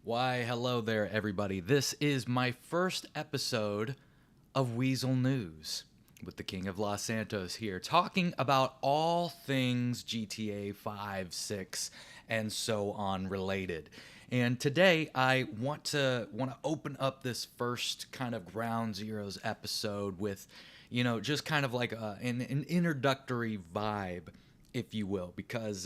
Why, hello there, everybody. This is my first episode of Weasel News with the King of Los Santos here, talking about all things GTA 5, 6, and so on related. And today I want to open up this first kind of Ground Zeroes episode with, just kind of like an introductory vibe, if you will, because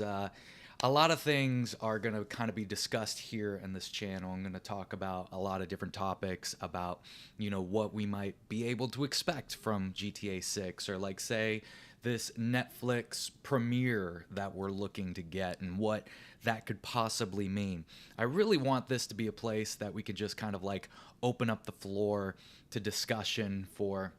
a lot of things are going to kind of be discussed here in this channel. I'm going to talk about a lot of different topics about, what we might be able to expect from GTA 6, or like say this Netflix premiere that we're looking to get and what that could possibly mean. I really want this to be a place that we could just kind of like open up the floor to discussion for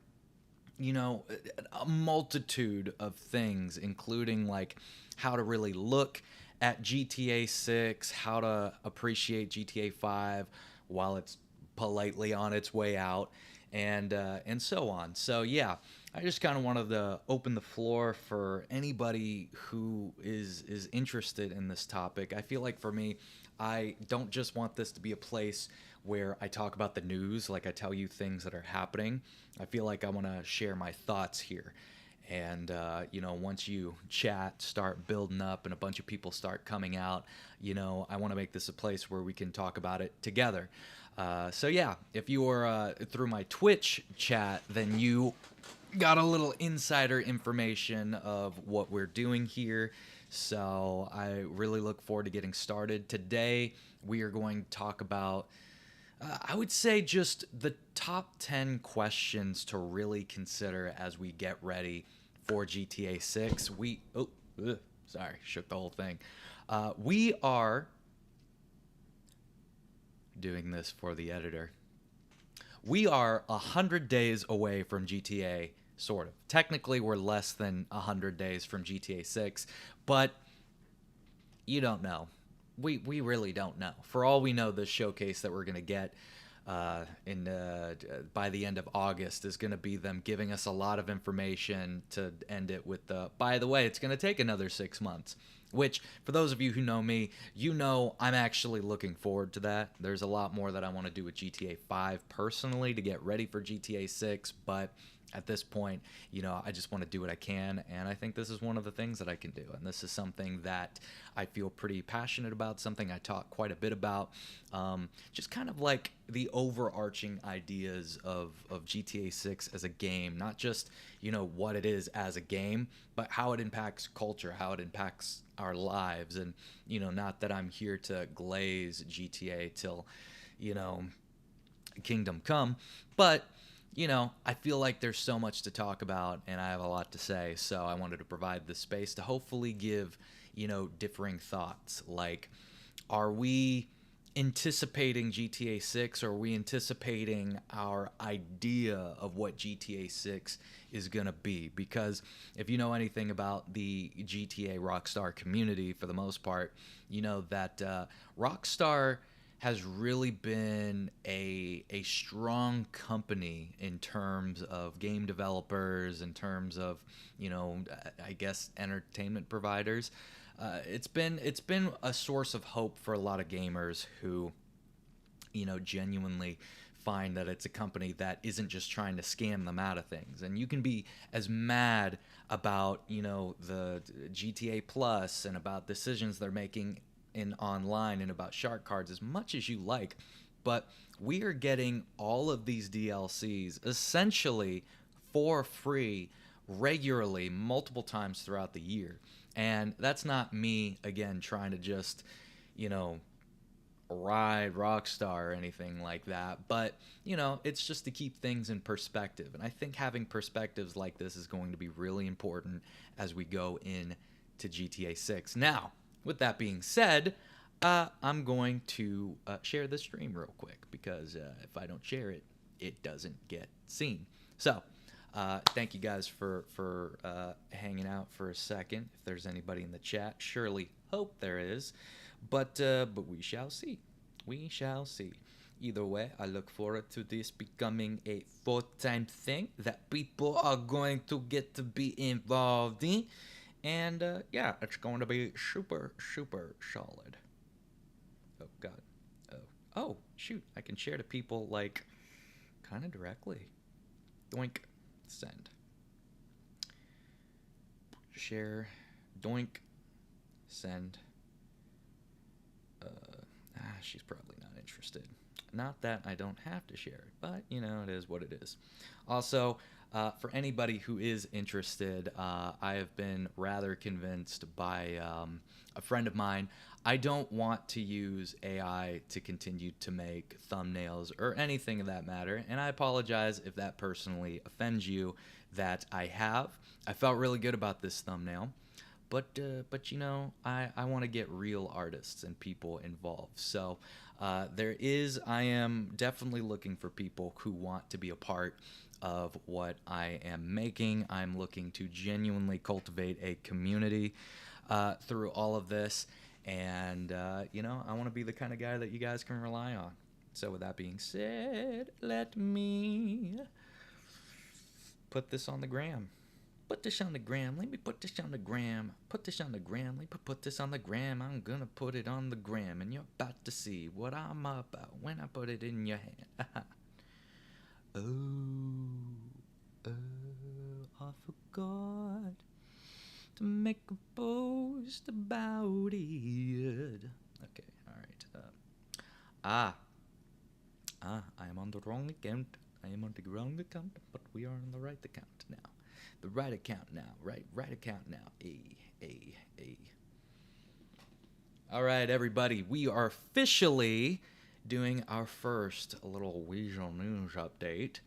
a multitude of things, including like how to really look at GTA 6, how to appreciate GTA 5 while it's politely on its way out, and so on. So yeah, I just kind of wanted to open the floor for anybody who is interested in this topic. I feel like for me, I don't just want this to be a place where I talk about the news, like I tell you things that are happening. I feel like I want to share my thoughts here. And, once you chat, start building up, and a bunch of people start coming out, I want to make this a place where we can talk about it together. So, yeah, if you are through my Twitch chat, then you got a little insider information of what we're doing here. So I really look forward to getting started. Today, we are going to talk about I would say just the top 10 questions to really consider as we get ready for GTA 6. Sorry, shook the whole thing. We are doing this for the editor. We are 100 days away from GTA, sort of. Technically, we're less than 100 days from GTA 6, but you don't know. We really don't know. For all we know, this showcase that we're going to get by the end of August is going to be them giving us a lot of information to end it with by the way, it's going to take another 6 months, which for those of you who know me, I'm actually looking forward to that. There's a lot more that I want to do with GTA 5 personally to get ready for GTA 6, but at this point, I just want to do what I can, and I think this is one of the things that I can do, and this is something that I feel pretty passionate about, something I talk quite a bit about, just kind of like the overarching ideas of GTA 6 as a game, not just, what it is as a game, but how it impacts culture, how it impacts our lives, and, not that I'm here to glaze GTA till, Kingdom Come, but I feel like there's so much to talk about and I have a lot to say, so I wanted to provide this space to hopefully give, differing thoughts. Like, are we anticipating GTA 6, or are we anticipating our idea of what GTA 6 is going to be? Because if you know anything about the GTA Rockstar community, for the most part, you know that Rockstar has really been a strong company in terms of game developers, in terms of, I guess entertainment providers. It's been a source of hope for a lot of gamers who, genuinely find that it's a company that isn't just trying to scam them out of things. And you can be as mad about, the GTA Plus and about decisions they're making in online and about shark cards as much as you like, but we are getting all of these DLCs essentially for free regularly multiple times throughout the year. And that's not me, again, trying to just, ride Rockstar or anything like that, but it's just to keep things in perspective. And I think having perspectives like this is going to be really important as we go into GTA 6. Now, with that being said, I'm going to share the stream real quick, because if I don't share it, it doesn't get seen. So thank you guys for hanging out for a second. If there's anybody in the chat, surely hope there is, but we shall see. We shall see. Either way, I look forward to this becoming a full-time thing that people are going to get to be involved in. And it's going to be super, super solid. Oh, God. Oh, Oh, shoot. I can share to people, like, kind of directly. Doink. Send. Share. Doink. Send. She's probably not interested. Not that I don't have to share it, but, you know, it is what it is. Also, for anybody who is interested, I have been rather convinced by a friend of mine. I don't want to use AI to continue to make thumbnails or anything of that matter, and I apologize if that personally offends you that I have. I felt really good about this thumbnail. But you know, I want to get real artists and people involved. So I am definitely looking for people who want to be a part of what I am making. I'm looking to genuinely cultivate a community through all of this. And, you know, I want to be the kind of guy that you guys can rely on. So with that being said, let me put this on the gram. Put this on the gram. Let me put this on the gram. Put this on the gram. Let me put this on the gram. I'm gonna put it on the gram, and you're about to see what I'm about when I put it in your hand. I forgot to make a post about it. Okay, all right. I am on the wrong account. I am on the wrong account, but we are on the right account now. The right account now, right account now. A. All right, everybody, we are officially doing our first little Weazel news update,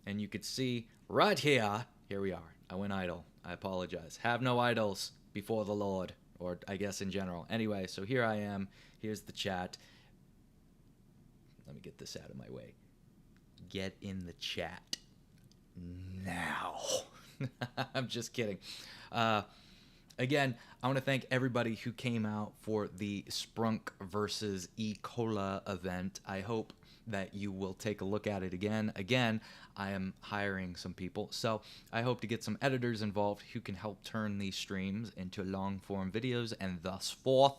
and you could see right here we are. I went idle. I apologize. Have no idols before the Lord, or I guess in general. Anyway, so here I am. Here's the chat. Let me get this out of my way. Get in the chat now. I'm just kidding. Again, I want to thank everybody who came out for the Sprunk versus E. Cola event. I hope that you will take a look at it again. Again, I am hiring some people, so I hope to get some editors involved who can help turn these streams into long-form videos and thus forth,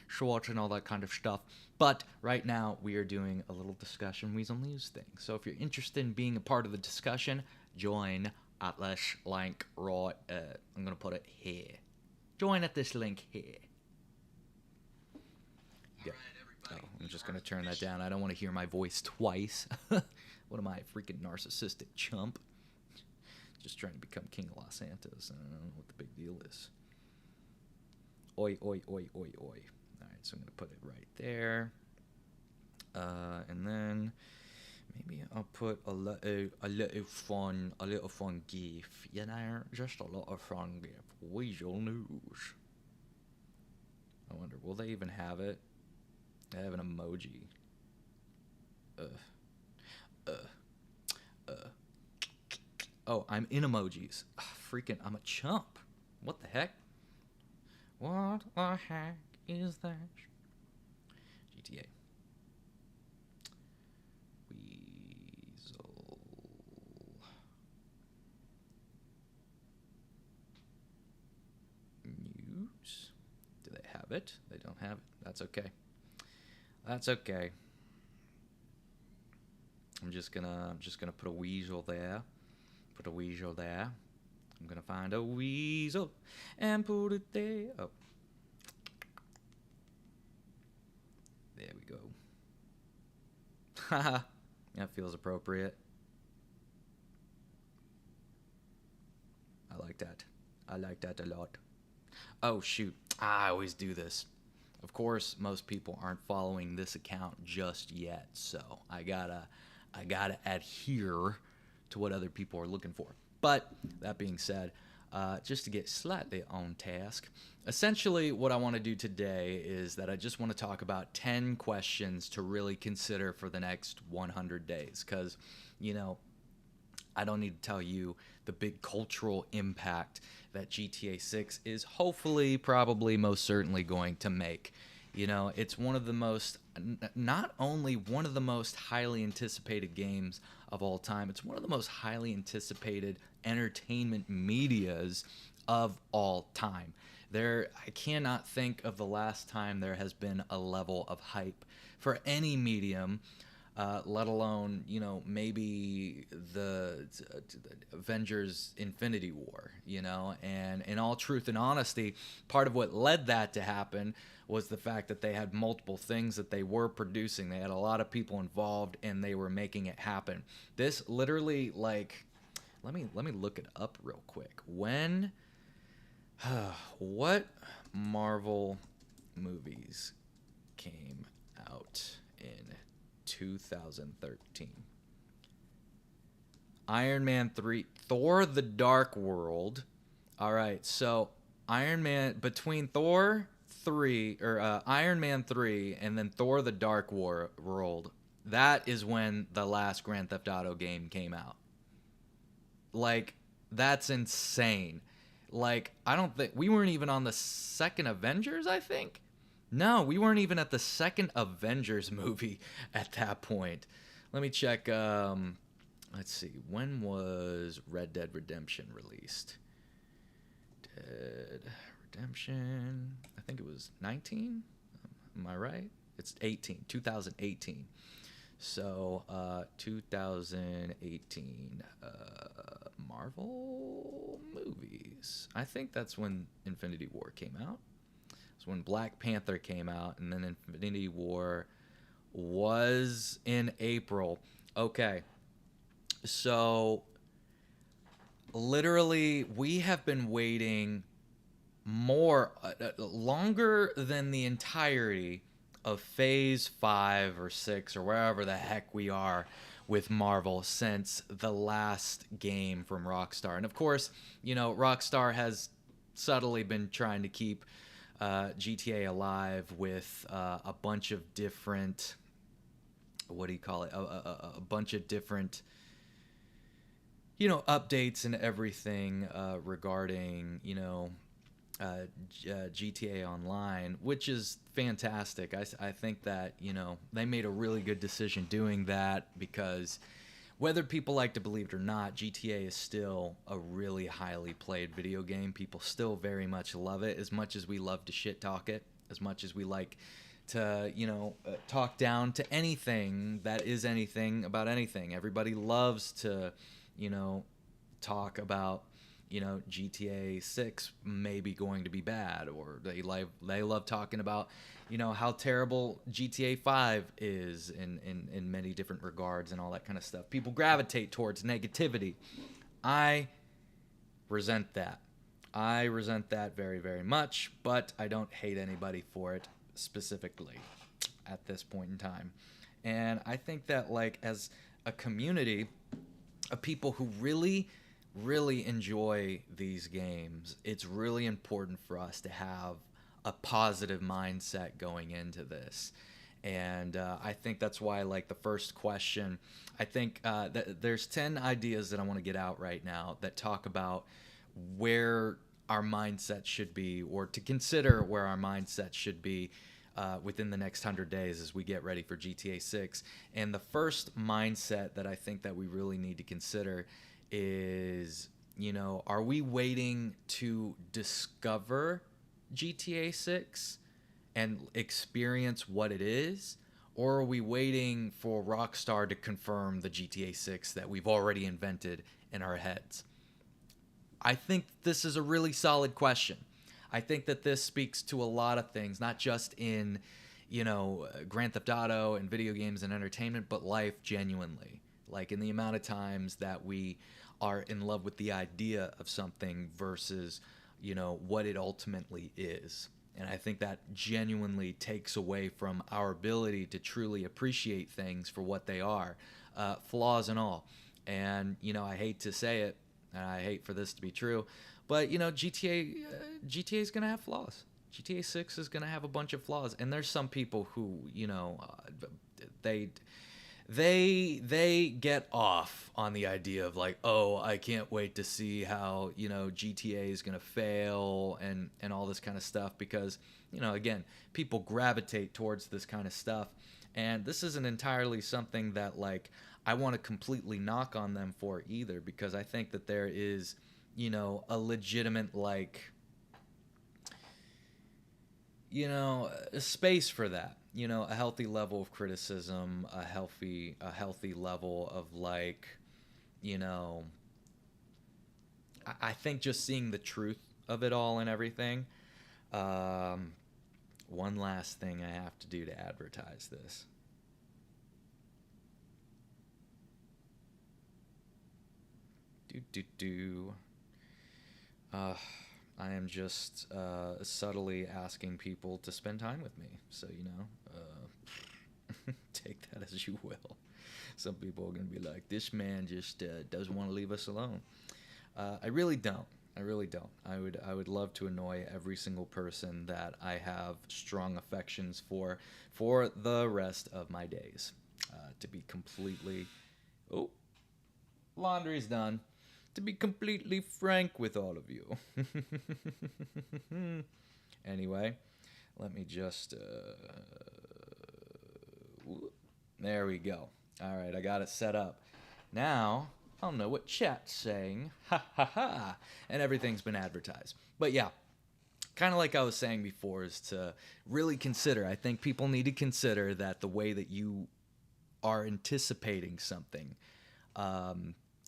short and all that kind of stuff. But right now, we are doing a little discussion Weazel News thing. So if you're interested in being a part of the discussion, join at this link right, I'm going to put it here. Join at this link here. Yeah. Oh, I'm just going to turn that down. I don't want to hear my voice twice. What am I, a freaking narcissistic chump? Just trying to become King of Los Santos. I don't know what the big deal is. Oi, oi, oi, oi, oi. All right, so I'm going to put it right there. And then maybe I'll put a little fun gif, you know, just a little fun gif. Weazel News. I wonder, will they even have it? They have an emoji. Oh, I'm in emojis. Freaking, I'm a chump. What the heck? What the heck is that? GTA. Weazel. News. Do they have it? They don't have it. That's okay. That's okay. I'm just gonna put a Weazel there. Put a Weazel there. I'm gonna find a Weazel and put it there. Oh. There we go. Haha. That feels appropriate. I like that. I like that a lot. Oh, shoot. I always do this. Of course, most people aren't following this account just yet, so I gotta adhere to what other people are looking for. But that being said, just to get slightly on task, essentially what I want to do today is that I just want to talk about 10 questions to really consider for the next 100 days, because, you know, I don't need to tell you the big cultural impact that GTA 6 is hopefully, probably, most certainly going to make. You know, it's one of the most, not only one of the most highly anticipated games of all time, it's one of the most highly anticipated entertainment medias of all time. I cannot think of the last time there has been a level of hype for any medium, let alone, maybe the Avengers Infinity War, and in all truth and honesty, part of what led that to happen was the fact that they had multiple things that they were producing. They had a lot of people involved and they were making it happen. This literally, like, let me look it up real quick. What Marvel movies came out in 2013? Iron Man 3, Thor the Dark World. All right, so Iron Man, between Thor 3, or Iron Man 3, and then Thor the Dark World, that is when the last Grand Theft Auto game came out. Like, that's insane. Like, I don't think we weren't even on the second Avengers, I think. No, we weren't even at the second Avengers movie at that point. Let me check. Let's see. When was Red Dead Redemption released? Dead Redemption. I think it was 19. Am I right? It's 2018. So, 2018 Marvel movies. I think that's when Infinity War came out. It's when Black Panther came out, and then Infinity War was in April. Okay. So, literally, we have been waiting longer than the entirety of Phase 5 or 6 or wherever the heck we are with Marvel since the last game from Rockstar. And of course, Rockstar has subtly been trying to keep GTA alive with a bunch of different, what do you call it? A bunch of different, updates and everything regarding, GTA Online, which is fantastic. I think that, they made a really good decision doing that, because whether people like to believe it or not, GTA is still a really highly played video game. People still very much love it, as much as we love to shit talk it, as much as we like to, talk down to anything that is anything about anything. Everybody loves to, talk about, GTA 6 may be going to be bad, or they love talking about, how terrible GTA 5 is in many different regards and all that kind of stuff. People gravitate towards negativity. I resent that. I resent that very, very much, but I don't hate anybody for it specifically at this point in time. And I think that, like, as a community of people who really enjoy these games, it's really important for us to have a positive mindset going into this. And I think that's why, like, the first question, I think there's 10 ideas that I want to get out right now that talk about where our mindset should be, or to consider where our mindset should be within the next 100 days as we get ready for GTA 6. And the first mindset that I think that we really need to consider is, are we waiting to discover GTA 6 and experience what it is, or are we waiting for Rockstar to confirm the GTA 6 that we've already invented in our heads? I think this is a really solid question. I think that this speaks to a lot of things, not just in, Grand Theft Auto and video games and entertainment, but life genuinely. Like, in the amount of times that we are in love with the idea of something versus, what it ultimately is. And I think that genuinely takes away from our ability to truly appreciate things for what they are, flaws and all. And, I hate to say it, and I hate for this to be true, but, GTA is going to have flaws. GTA 6 is going to have a bunch of flaws. And there's some people who, they get off on the idea of, like, oh, I can't wait to see how, GTA is going to fail and all this kind of stuff, because, again, people gravitate towards this kind of stuff. And this isn't entirely something that, like, I want to completely knock on them for either, because I think that there is, a legitimate, like, a space for that. A healthy level of criticism, a healthy level of like, you know, I think just seeing the truth of it all and everything. Um, One last thing I have to do to advertise this. Do do do. Uh, I am just subtly asking people to spend time with me. So take that as you will. Some people are gonna be like, "This man just doesn't want to leave us alone." I really don't. I really don't. I would love to annoy every single person that I have strong affections for the rest of my days. To be completely, oh, laundry's done. To be completely frank with all of you. Anyway, let me just. There we go. All right, I got it set up. Now I'll know what chat's saying. Ha ha ha. And everything's been advertised. But yeah, kind of like I was saying before, is to really consider. I think people need to consider that the way that you are anticipating something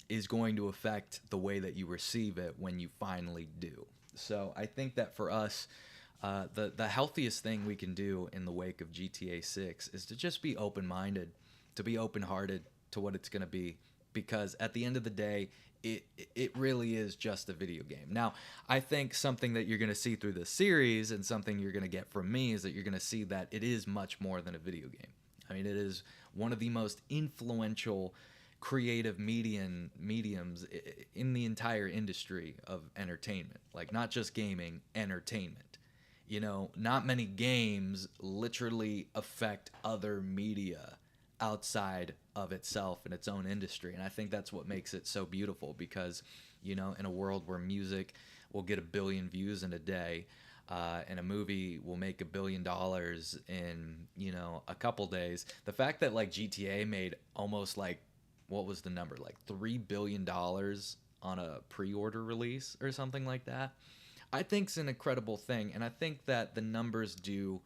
is going to affect the way that you receive it when you finally do. So I think that for us, the healthiest thing we can do in the wake of GTA 6 is to just be open minded, to be open hearted to what it's going to be, because at the end of the day, it really is just a video game. Now, I think something that you're going to see through the series and something you're going to get from me is that you're going to see that it is much more than a video game. I mean, it is one of the most influential creative mediums in the entire industry of entertainment. Like, not just gaming, entertainment. Not many games literally affect other media outside of itself and its own industry. And I think that's what makes it so beautiful, because, in a world where music will get 1 billion views in a day, and a movie will make $1 billion in, a couple days, the fact that like GTA made almost like, what was the number? Like $3 billion on a pre-order release or something like that. I think it's an incredible thing. And I think that the numbers do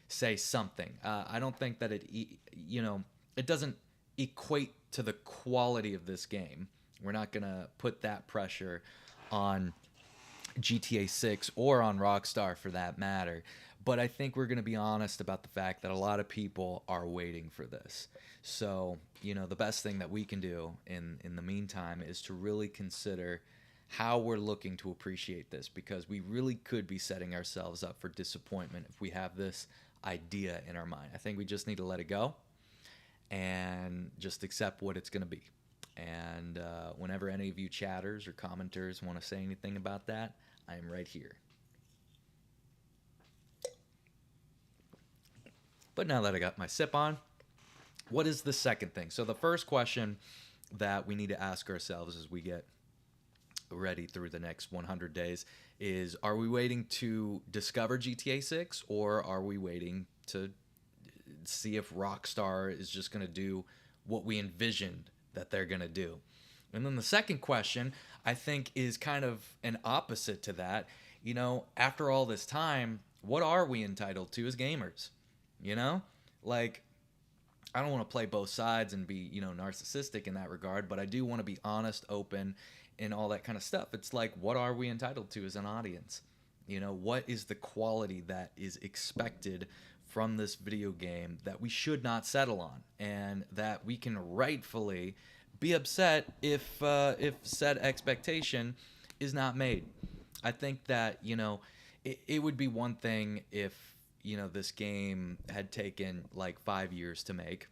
say something. I don't think that it doesn't equate to the quality of this game. We're not going to put that pressure on GTA 6 or on Rockstar for that matter. But I think we're going to be honest about the fact that a lot of people are waiting for this. So, the best thing that we can do in the meantime is to really consider how we're looking to appreciate this, because we really could be setting ourselves up for disappointment if we have this idea in our mind. I think we just need to let it go and just accept what it's going to be. And whenever any of you chatters or commenters want to say anything about that, I am right here. But now that I got my sip on, what is the second thing? So the first question that we need to ask ourselves as we get ready through the next 100 days is, are we waiting to discover GTA 6, or are we waiting to see if Rockstar is just going to do what we envisioned that they're going to do? And then the second question, I think, is kind of an opposite to that. After all this time, what are we entitled to as gamers? Like, I don't want to play both sides and be, narcissistic in that regard, but I do want to be honest, open, and all that kind of stuff. It's like, what are we entitled to as an audience? What is the quality that is expected from this video game that we should not settle on, and that we can rightfully be upset if said expectation is not made? I think that, it would be one thing if, this game had taken like 5 years to make.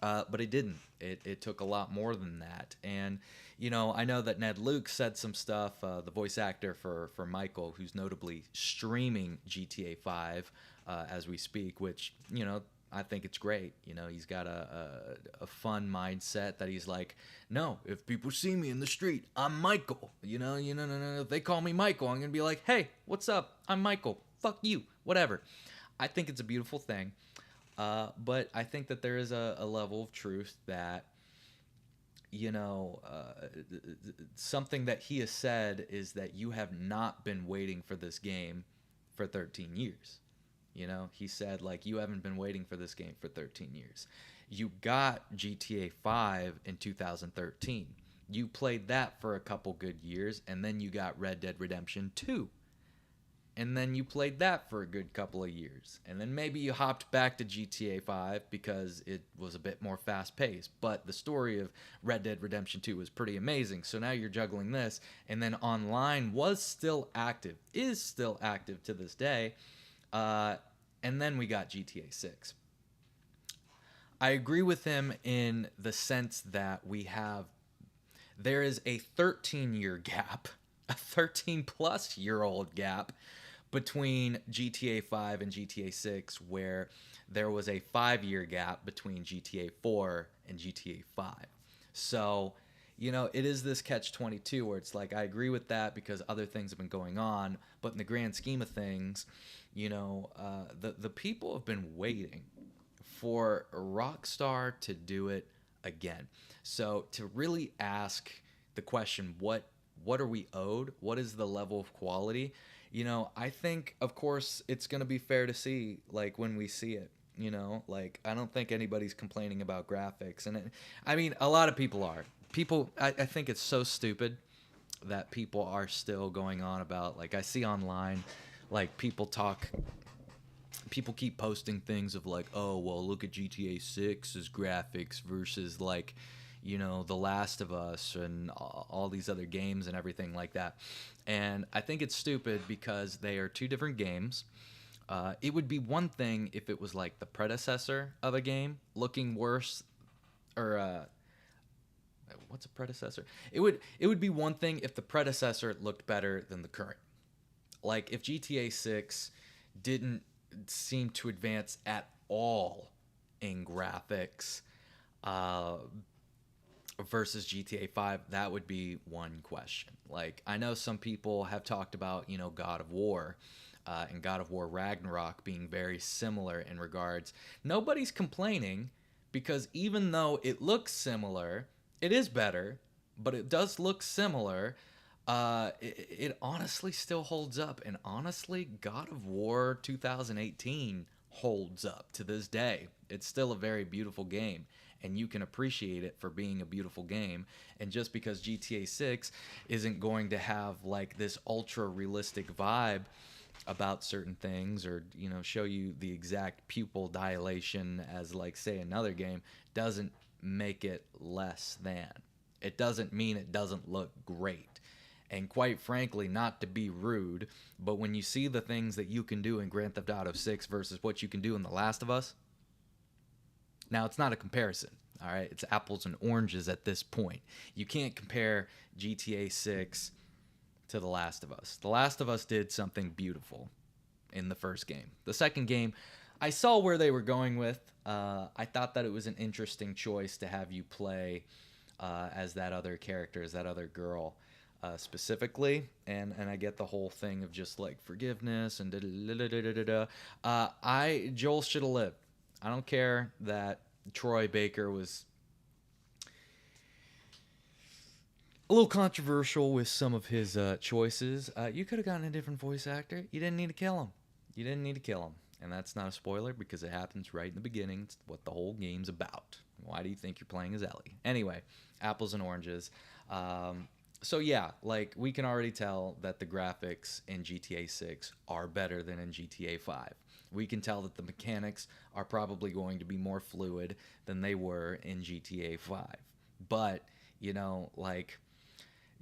But it didn't. It took a lot more than that. And, I know that Ned Luke said some stuff, the voice actor for Michael, who's notably streaming GTA 5 as we speak, which, I think it's great. He's got a fun mindset that he's like, no, if people see me in the street, I'm Michael. No, if they call me Michael, I'm going to be like, hey, what's up? I'm Michael. Fuck you. Whatever. I think it's a beautiful thing. But I think that there is a level of truth that, something that he has said is that you have not been waiting for this game for 13 years. You know, he said, like, you haven't been waiting for this game for 13 years. You got GTA 5 in 2013. You played that for a couple good years, and then you got Red Dead Redemption 2. And then you played that for a good couple of years. And then maybe you hopped back to GTA 5 because it was a bit more fast paced. But the story of Red Dead Redemption 2 was pretty amazing. So now you're juggling this. And then online was still active, is still active to this day. And then we got GTA 6. I agree with him in the sense that there is a 13-year gap, a 13 plus year old gap between GTA 5 and GTA 6, where there was a 5-year gap between GTA 4 and GTA 5. So, you know, it is this catch-22 where it's like, I agree with that because other things have been going on, but in the grand scheme of things, you know, the people have been waiting for Rockstar to do it again. So to really ask the question, what are we owed? What is the level of quality? You know, I think, of course, it's going to be fair to see, like, when we see it. You know, like, I don't think anybody's complaining about graphics. And I mean, a lot of people are. I think it's so stupid that people are still going on about, like, I see online, like, people keep posting things of like, oh, well, look at GTA 6's graphics versus, like, you know, The Last of Us and all these other games and everything like that. And I think it's stupid because they are two different games. It would be one thing if it was like the predecessor of a game looking worse, or what's a predecessor? It would be one thing if the predecessor looked better than the current. Like if GTA 6 didn't seem to advance at all in graphics versus GTA 5, that would be one question. Like, I know some people have talked about, you know, God of War and God of War Ragnarok being very similar in regards. Nobody's complaining because even though it looks similar, it is better, but it does look similar. It honestly still holds up. And honestly, God of War 2018 holds up to this day. It's still a very beautiful game, and you can appreciate it for being a beautiful game. And just because GTA 6 isn't going to have like this ultra realistic vibe about certain things, or, you know, show you the exact pupil dilation as, like, say, another game, doesn't make it less than. It doesn't mean it doesn't look great. And quite frankly, not to be rude, but when you see the things that you can do in Grand Theft Auto 6 versus what you can do in The Last of Us, now it's not a comparison, all right? It's apples and oranges at this point. You can't compare GTA 6 to The Last of Us. The Last of Us did something beautiful in the first game. The second game, I saw where they were going with. I thought that it was an interesting choice to have you play as that other character, as that other girl. Specifically, and I get the whole thing of just like forgiveness and Joel should have lived. I don't care that Troy Baker was a little controversial with some of his choices. You could have gotten a different voice actor. You didn't need to kill him. You didn't need to kill him. And that's not a spoiler because it happens right in the beginning. It's what the whole game's about. Why do you think you're playing as Ellie? Anyway, apples and oranges. So yeah, like, we can already tell that the graphics in GTA 6 are better than in GTA 5. We can tell that the mechanics are probably going to be more fluid than they were in GTA 5. But, you know, like,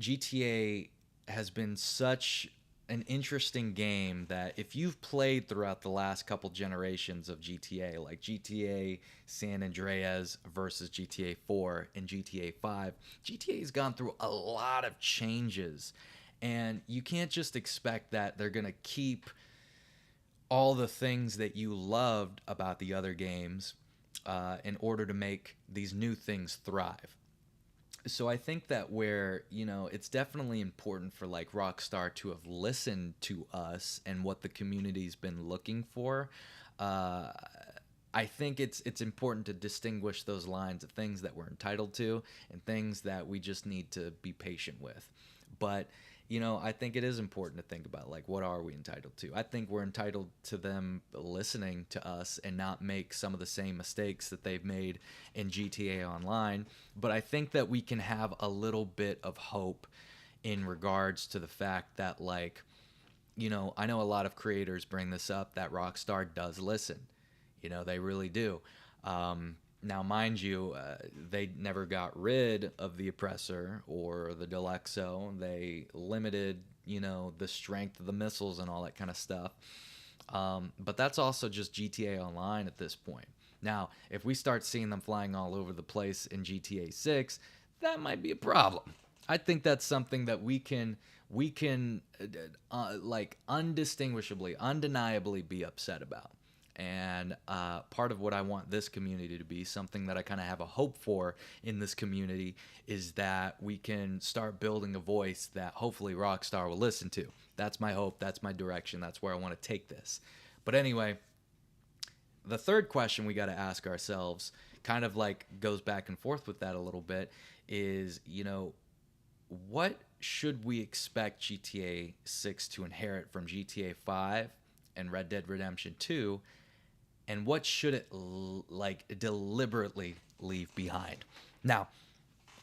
GTA has been such an interesting game that if you've played throughout the last couple generations of GTA, like GTA San Andreas versus GTA 4 and GTA 5, GTA's gone through a lot of changes, and you can't just expect that they're going to keep all the things that you loved about the other games in order to make these new things thrive. So I think that where, you know, it's definitely important for like Rockstar to have listened to us and what the community's been looking for. I think it's important to distinguish those lines of things that we're entitled to and things that we just need to be patient with. But, I think it is important to think about, like, what are we entitled to? I think we're entitled to them listening to us and not make some of the same mistakes that they've made in GTA Online. But I think that we can have a little bit of hope in regards to the fact that, like, I know a lot of creators bring this up, that Rockstar does listen. They really do. Now, mind you, they never got rid of the oppressor or the Deluxo. They limited, the strength of the missiles and all that kind of stuff. But that's also just GTA Online at this point. Now, if we start seeing them flying all over the place in GTA 6, that might be a problem. I think that's something that we can like undistinguishably, undeniably be upset about. And part of what I want this community to be, something that I kind of have a hope for in this community, is that we can start building a voice that hopefully Rockstar will listen to. That's my hope. That's my direction. That's where I want to take this. But anyway, the third question we got to ask ourselves, kind of like goes back and forth with that a little bit, is, what should we expect GTA 6 to inherit from GTA 5 and Red Dead Redemption 2? And what should it deliberately leave behind? Now,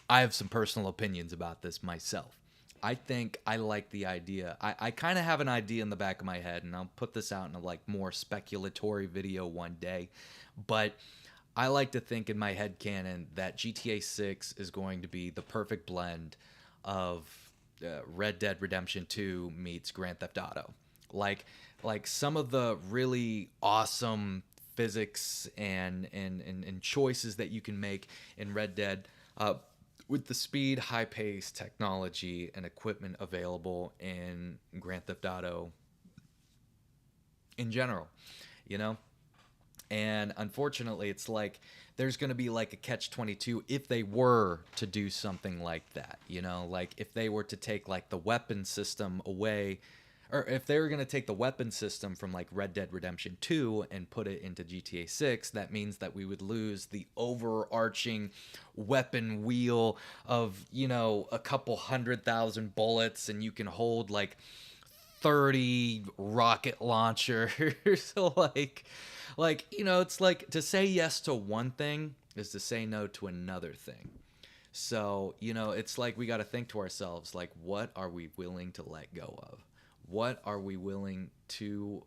I have some personal opinions about this myself. I think I like the idea. I kind of have an idea in the back of my head, and I'll put this out in a more speculatory video one day. But I like to think in my head canon that GTA 6 is going to be the perfect blend of Red Dead Redemption 2 meets Grand Theft Auto. Like some of the really awesome physics and choices that you can make in Red Dead, with the speed, high pace, technology, and equipment available in Grand Theft Auto in general, And unfortunately, it's like there's going to be like a catch-22 if they were to do something like that, like if they were to take like the weapon system away, or if they were going to take the weapon system from like Red Dead Redemption 2 and put it into GTA 6, that means that we would lose the overarching weapon wheel of, a couple 100,000 bullets, and you can hold like 30 rocket launchers. It's like to say yes to one thing is to say no to another thing. So, it's like we got to think to ourselves, like, what are we willing to let go of? What are we willing to,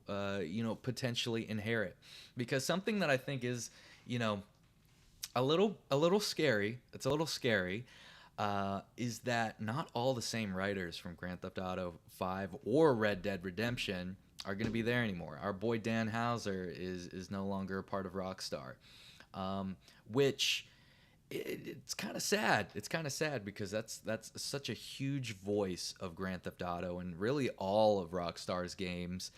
potentially inherit? Because something that I think is, a little scary. It's a little scary. Is that not all the same writers from Grand Theft Auto 5 or Red Dead Redemption are going to be there anymore. Our boy Dan Houser is no longer a part of Rockstar, which it's kind of sad. It's kind of sad because that's such a huge voice of Grand Theft Auto and really all of Rockstar's games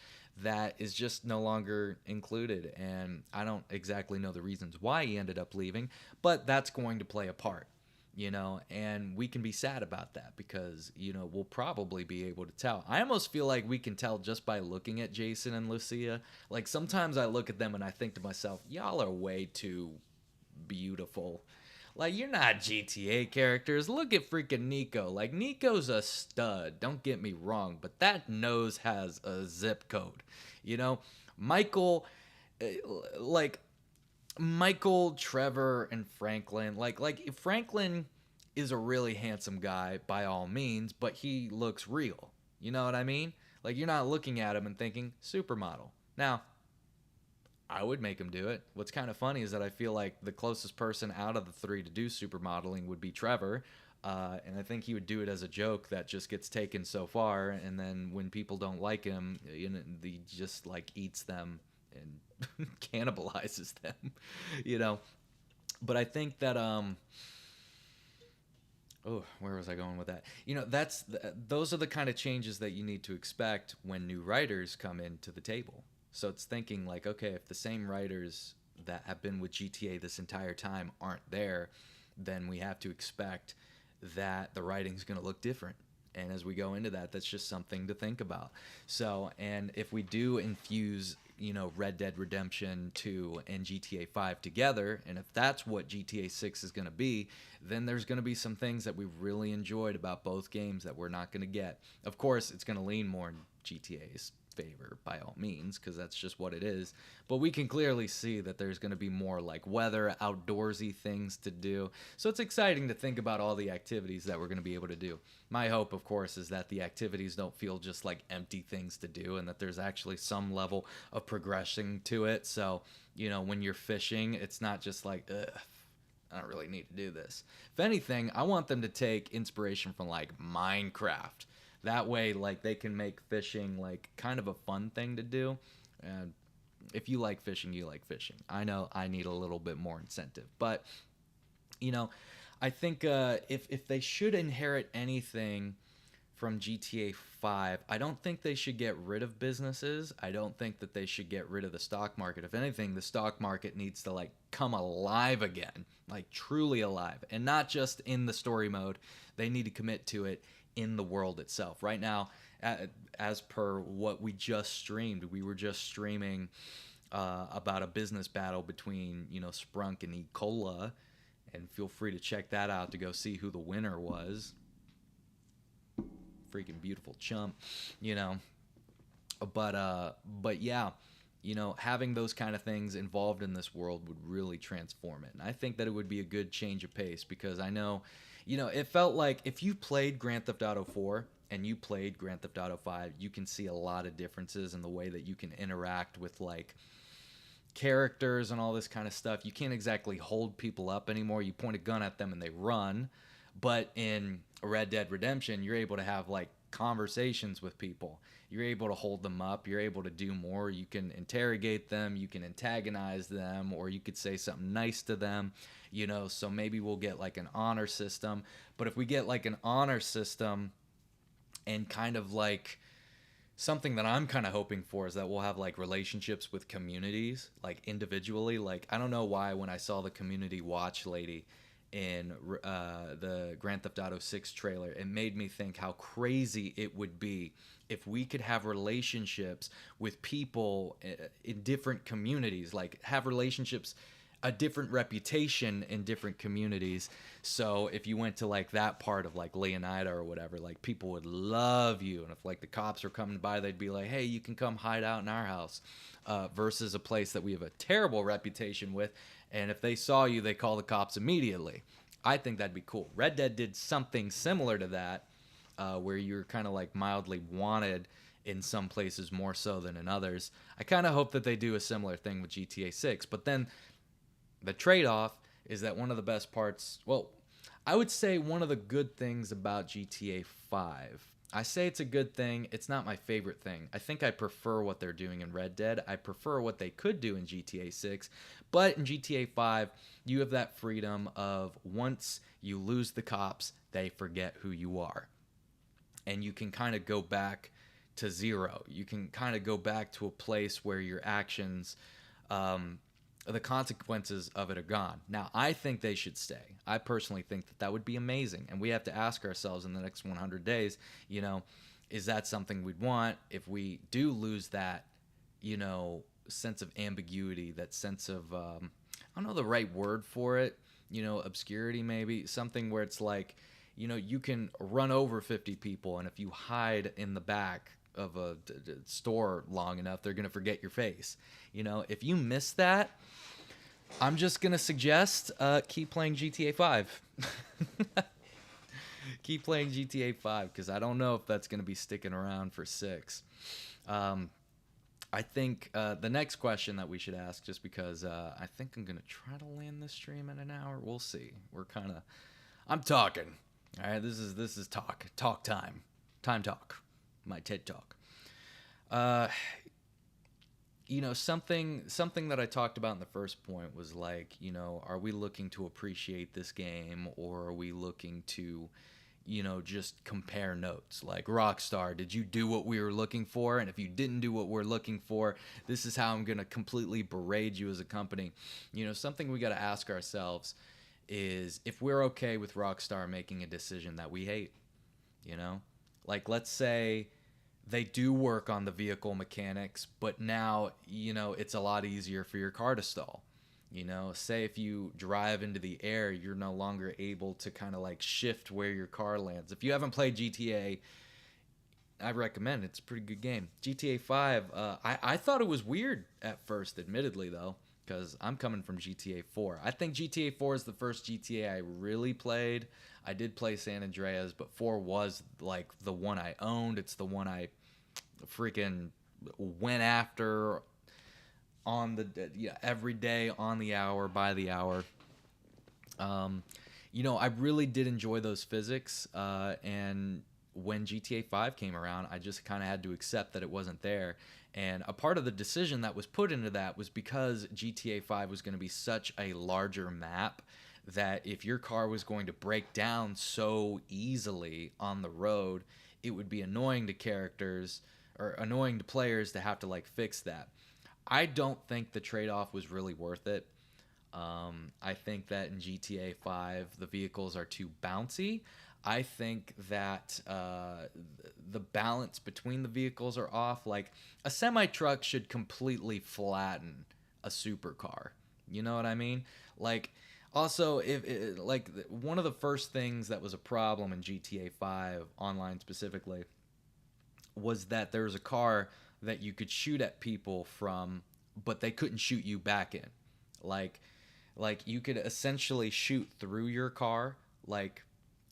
that is just no longer included. And I don't exactly know the reasons why he ended up leaving, but that's going to play a part. And we can be sad about that because, we'll probably be able to tell. I almost feel like we can tell just by looking at Jason and Lucia. Like, sometimes I look at them and I think to myself, y'all are way too beautiful. Like, you're not GTA characters. Look at freaking Nico. Like, Nico's a stud. Don't get me wrong, but that nose has a zip code. Michael, Michael, Trevor, and Franklin. Like Franklin is a really handsome guy by all means, but he looks real. You know what I mean? Like, you're not looking at him and thinking supermodel. Now, I would make him do it. What's kind of funny is that I feel like the closest person out of the three to do supermodeling would be Trevor. And I think he would do it as a joke that just gets taken so far. And then when people don't like him, he just like eats them and cannibalizes them, But I think that, where was I going with that? Those are the kind of changes that you need to expect when new writers come into the table. So it's thinking like, okay, if the same writers that have been with GTA this entire time aren't there, then we have to expect that the writing's going to look different. And as we go into that, that's just something to think about. So, and if we do infuse Red Dead Redemption 2 and GTA 5 together, and if that's what GTA 6 is going to be, then there's going to be some things that we really enjoyed about both games that we're not going to get. Of course, it's going to lean more in GTA's favor by all means, because that's just what it is, but we can clearly see that there's going to be more like weather, outdoorsy things to do. So it's exciting to think about all the activities that we're going to be able to do. My hope, of course, is that the activities don't feel just like empty things to do, and that there's actually some level of progression to it. So when you're fishing, it's not just like, ugh, I don't really need to do this. If anything, I want them to take inspiration from like Minecraft. That way, like, they can make fishing like kind of a fun thing to do. And if you like fishing, you like fishing. I know I need a little bit more incentive, but I think if they should inherit anything from GTA 5, I don't think they should get rid of businesses. I don't think that they should get rid of the stock market. If anything, the stock market needs to like come alive again, like truly alive, and not just in the story mode. They need to commit to it in the world itself. Right now, as per what we just streamed, we were just streaming about a business battle between Sprunk and Ecola, and feel free to check that out to go see who the winner was. Freaking beautiful chump, but yeah, having those kind of things involved in this world would really transform it. And I think that it would be a good change of pace, because I know it felt like if you played Grand Theft Auto 4 and you played Grand Theft Auto 5, you can see a lot of differences in the way that you can interact with like characters and all this kind of stuff. You can't exactly hold people up anymore. You point a gun at them and they run. But in Red Dead Redemption, you're able to have like conversations with people. You're able to hold them up. You're able to do more. You can interrogate them. You can antagonize them, or you could say something nice to them. So maybe we'll get like an honor system. But if we get like an honor system and kind of like something that I'm kind of hoping for is that we'll have like relationships with communities, like individually. Like, I don't know why when I saw the community watch lady in the Grand Theft Auto 6 trailer, it made me think how crazy it would be if we could have relationships with people in different communities, like have relationships, a different reputation in different communities. So if you went to like that part of like Leonida or whatever, like people would love you. And if like the cops are coming by, they'd be like, hey, you can come hide out in our house, versus a place that we have a terrible reputation with. And if they saw you, they call the cops immediately. I think that'd be cool. Red Dead did something similar to that, where you're kind of like mildly wanted in some places more so than in others. I kind of hope that they do a similar thing with GTA 6. But then the trade-off is that one of the best parts, well, I would say one of the good things about GTA 5, I say it's a good thing. It's not my favorite thing. I think I prefer what they're doing in Red Dead. I prefer what they could do in GTA 6. But in GTA 5, you have that freedom of once you lose the cops, they forget who you are. And you can kind of go back to zero. You can kind of go back to a place where your actions, the consequences of it are gone. Now, I think they should stay. I personally think that that would be amazing. And we have to ask ourselves in the next 100 days, is that something we'd want? If we do lose that, sense of ambiguity, that sense of, I don't know the right word for it, obscurity maybe, something where it's like, you can run over 50 people, and if you hide in the back of a store long enough, they're going to forget your face. If you miss that, I'm just going to suggest keep playing GTA 5. Keep playing GTA 5, because I don't know if that's going to be sticking around for 6. I think the next question that we should ask, just because I think I'm going to try to land this stream in an hour. We'll see. I'm talking. All right, this is talk time. Time talk. My TED Talk. Something that I talked about in the first point was like, are we looking to appreciate this game, or are we looking to, just compare notes? Like, Rockstar, did you do what we were looking for? And if you didn't do what we're looking for, this is how I'm going to completely berate you as a company. Something we got to ask ourselves is if we're okay with Rockstar making a decision that we hate. Like, let's say They do work on the vehicle mechanics, but now, it's a lot easier for your car to stall. Say if you drive into the air, you're no longer able to kind of like shift where your car lands. If you haven't played GTA, I recommend it. It's a pretty good game. GTA 5, I thought it was weird at first, admittedly, though, because I'm coming from GTA 4. I think GTA 4 is the first GTA I really played. I did play San Andreas, but 4 was like the one I owned. It's the one I freaking went after on the every day, on the hour, by the hour. I really did enjoy those physics, and when GTA 5 came around, I just kind of had to accept that it wasn't there. And a part of the decision that was put into that was because GTA 5 was going to be such a larger map that if your car was going to break down so easily on the road, it would be annoying to characters or annoying to players to have to like fix that. I don't think the trade-off was really worth it. I think that in GTA 5, the vehicles are too bouncy. I think that the balance between the vehicles are off. Like, a semi truck should completely flatten a supercar. You know what I mean? Like, also, like one of the first things that was a problem in GTA 5 online specifically was that there was a car that you could shoot at people from, but they couldn't shoot you back in. Like, you could essentially shoot through your car, like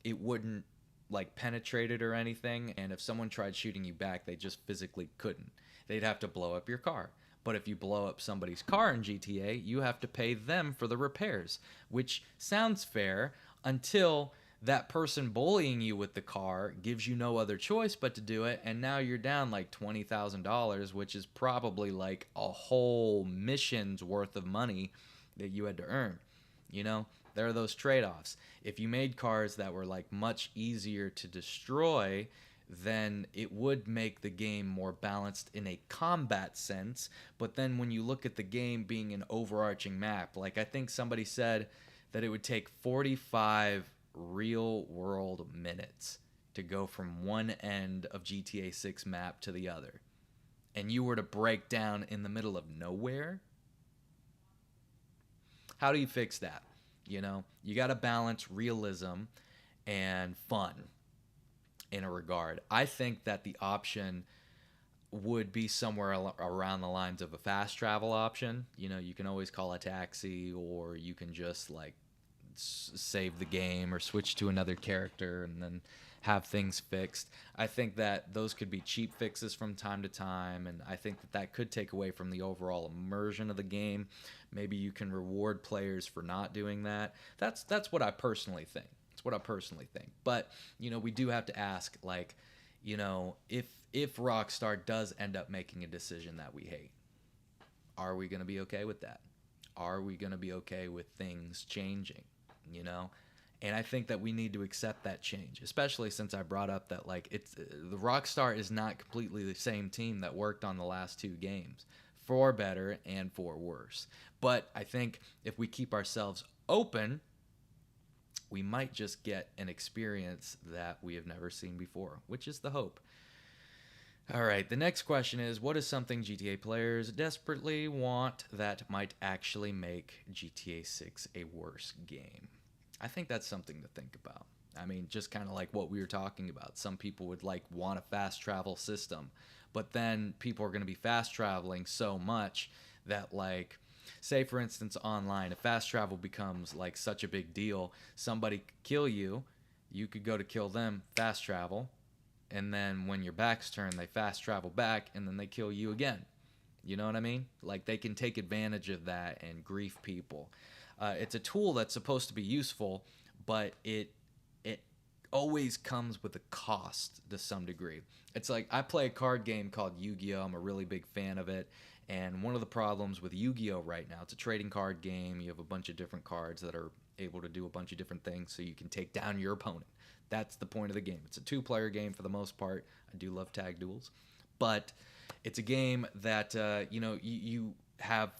it wouldn't like penetrate it or anything. And if someone tried shooting you back, they just physically couldn't. They'd have to blow up your car. But if you blow up somebody's car in GTA, you have to pay them for the repairs, which sounds fair until that person bullying you with the car gives you no other choice but to do it, and now you're down like $20,000, which is probably like a whole mission's worth of money that you had to earn. There are those trade-offs. If you made cars that were like much easier to destroy, then it would make the game more balanced in a combat sense. But then when you look at the game being an overarching map, like I think somebody said that it would take 45 real world minutes to go from one end of GTA 6 map to the other. And you were to break down in the middle of nowhere. How do you fix that? You got to balance realism and fun in a regard. I think that the option would be somewhere around the lines of a fast travel option. You can always call a taxi, or you can just like save the game or switch to another character and then have things fixed. I think that those could be cheap fixes from time to time, and I think that could take away from the overall immersion of the game. Maybe you can reward players for not doing that. That's what I personally think. It's what I personally think. But, we do have to ask, like, if Rockstar does end up making a decision that we hate, are we going to be okay with that? Are we going to be okay with things changing? And I think that we need to accept that change, especially since I brought up that like it's the Rockstar is not completely the same team that worked on the last two games, for better and for worse. But I think if we keep ourselves open, we might just get an experience that we have never seen before, which is the hope. All right, the next question is, what is something GTA players desperately want that might actually make GTA 6 a worse game? I think that's something to think about. I mean, just kind of like what we were talking about. Some people would like want a fast travel system, but then people are going to be fast traveling so much that like, say for instance online, if fast travel becomes like such a big deal, somebody could kill you, you could go to kill them, fast travel, and then when your back's turned, they fast travel back, and then they kill you again. You know what I mean? Like, they can take advantage of that and grief people. It's a tool that's supposed to be useful, but it always comes with a cost to some degree. It's like, I play a card game called Yu-Gi-Oh! I'm a really big fan of it. And one of the problems with Yu-Gi-Oh! Right now, it's a trading card game. You have a bunch of different cards that are able to do a bunch of different things so you can take down your opponent. That's the point of the game. It's a two-player game for the most part. I do love tag duels. But it's a game that, you have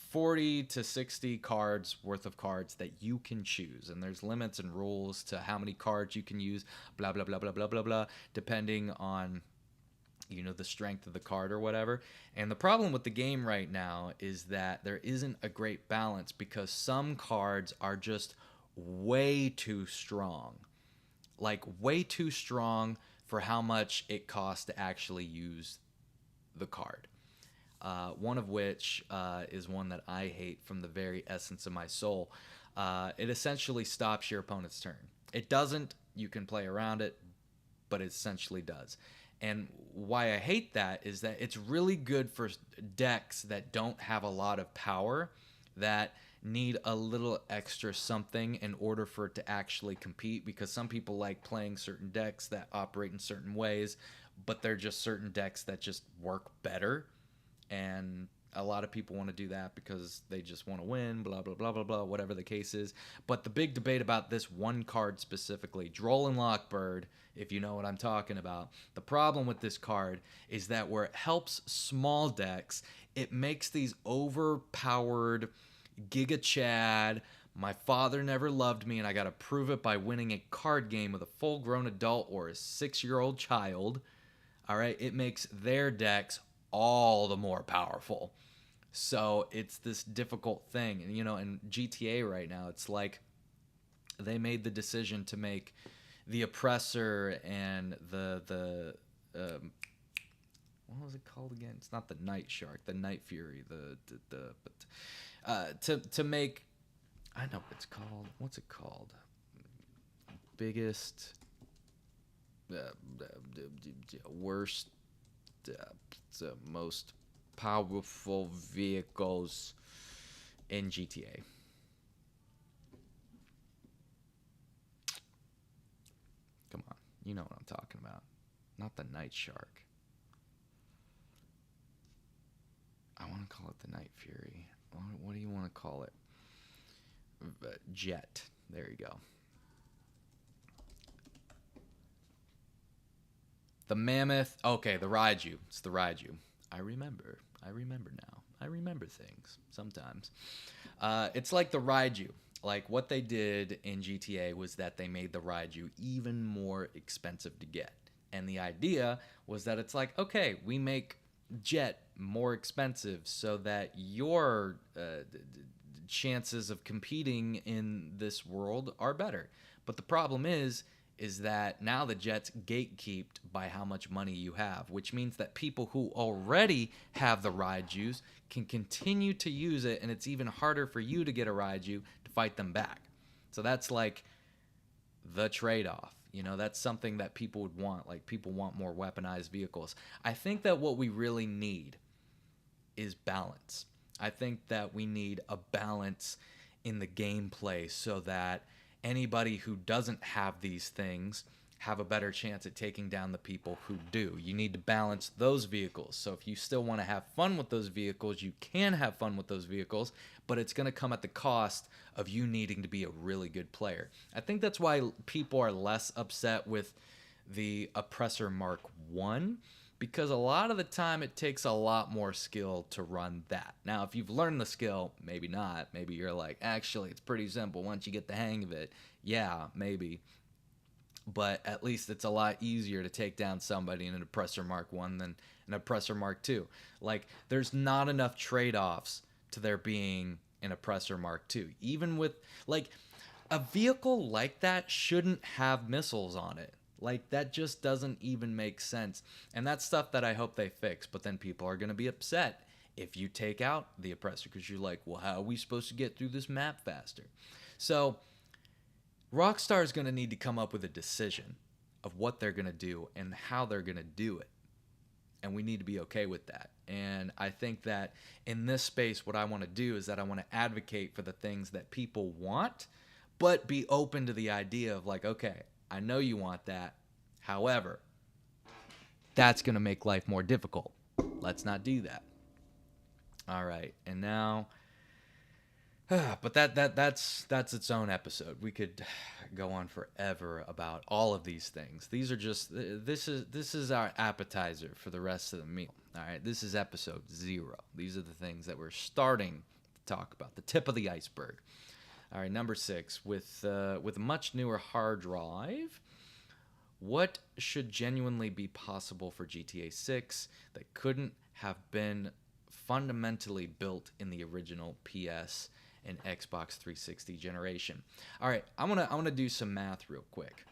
40 to 60 cards worth of cards that you can choose. And there's limits and rules to how many cards you can use, blah, blah, blah, blah, blah, blah, blah, depending on the strength of the card or whatever. And the problem with the game right now is that there isn't a great balance because some cards are just way too strong. Like, way too strong for how much it costs to actually use the card. One of which is one that I hate from the very essence of my soul. It essentially stops your opponent's turn. It doesn't. You can play around it, but it essentially does. And why I hate that is that it's really good for decks that don't have a lot of power, that need a little extra something in order for it to actually compete, because some people like playing certain decks that operate in certain ways, but they're just certain decks that just work better. And a lot of people want to do that because they just want to win, blah, blah, blah, blah, blah, whatever the case is. But the big debate about this one card specifically, Droll and Lockbird, if you know what I'm talking about, the problem with this card is that where it helps small decks, it makes these overpowered Giga Chad, my father never loved me and I gotta prove it by winning a card game with a full-grown adult or a 6-year-old child. All right, it makes their decks all the more powerful. So it's this difficult thing. And, in GTA right now, it's like they made the decision to make the Oppressor and the what was it called again? It's not the Night Shark, the Night Fury, to make, I know what it's called. What's it called? Biggest, worst, most powerful vehicles in GTA. Come on, you know what I'm talking about. Not the Night Shark. I want to call it the Night Fury. What do you want to call it? Jet. There you go. The Mammoth. Okay, the Raiju. It's the Raiju. I remember now. I remember things sometimes. It's like the Raiju. Like, what they did in GTA was that they made the Raiju even more expensive to get. And the idea was that it's like, okay, we make Jet more expensive so that your chances of competing in this world are better. But the problem is that now the Jet's gatekeeped by how much money you have, which means that people who already have the Raijus can continue to use it, and it's even harder for you to get a Raiju to fight them back. So that's like the trade-off. That's something that people would want. Like, people want more weaponized vehicles. I think that what we really need is balance. I think that we need a balance in the gameplay so that anybody who doesn't have these things have a better chance at taking down the people who do. You need to balance those vehicles. So if you still want to have fun with those vehicles, you can have fun with those vehicles, but it's going to come at the cost of you needing to be a really good player. I think that's why people are less upset with the Oppressor Mark 1, because a lot of the time it takes a lot more skill to run that. Now, if you've learned the skill, maybe not. Maybe you're like, actually, it's pretty simple once you get the hang of it. Yeah, maybe. But at least it's a lot easier to take down somebody in an Oppressor Mark 1 than an Oppressor Mark 2. Like, there's not enough trade-offs to there being an Oppressor Mark 2. Even with, like, a vehicle like that shouldn't have missiles on it. Like, that just doesn't even make sense. And that's stuff that I hope they fix. But then people are going to be upset if you take out the Oppressor, because you're like, well, how are we supposed to get through this map faster? So Rockstar is going to need to come up with a decision of what they're going to do and how they're going to do it. And we need to be okay with that. And I think that in this space, what I want to do is that I want to advocate for the things that people want, but be open to the idea of like, okay, I know you want that. However, that's going to make life more difficult. Let's not do that. All right. And now, but that's its own episode. We could go on forever about all of these things. These are just, this is our appetizer for the rest of the meal. All right. This is episode 0. These are the things that we're starting to talk about. The tip of the iceberg. All right, number 6, with a much newer hard drive, What should genuinely be possible for GTA 6 that couldn't have been fundamentally built in the original PS and Xbox 360 generation? All right, I want to do some math real quick.